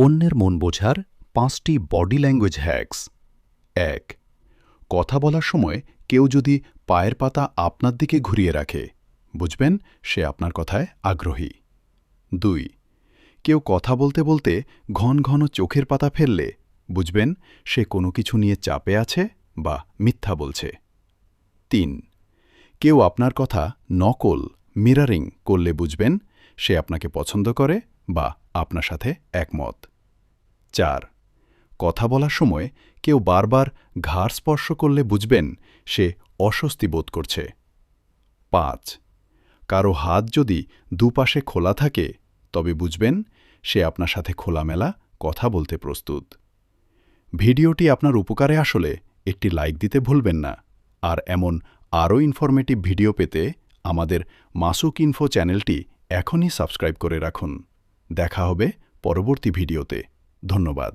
অন্যের মন বোঝার ৫টি বডি ল্যাঙ্গুয়েজ হ্যাকস। ১. কথা বলার সময় কেউ যদি পায়ের পাতা আপনার দিকে ঘুরিয়ে রাখে, বুঝবেন সে আপনার কথায় আগ্রহী। ২. কেউ কথা বলতে বলতে ঘন ঘন চোখের পাতা ফেললে, বুঝবেন সে কোনো কিছু নিয়ে চাপে আছে বা মিথ্যা বলছে। ৩. কেউ আপনার কথা নকল মিরারিং করলে, বুঝবেন সে আপনাকে পছন্দ করে বা আপনার সাথে একমত। ৪. কথা বলার সময় কেউ বারবার ঘাড় স্পর্শ করলে, বুঝবেন সে অস্বস্তি বোধ করছে। ৫. কারো হাত যদি দুপাশে খোলা থাকে, তবে বুঝবেন সে আপনার সাথে খোলামেলা কথা বলতে প্রস্তুত। ভিডিওটি আপনার উপকারে আসলে একটি লাইক দিতে ভুলবেন না। আর এমন আরও ইনফরমেটিভ ভিডিও পেতে আমাদের মাসুক ইনফো চ্যানেলটি এখনই সাবস্ক্রাইব করে রাখুন। দেখা হবে পরবর্তী ভিডিওতে। ধন্যবাদ।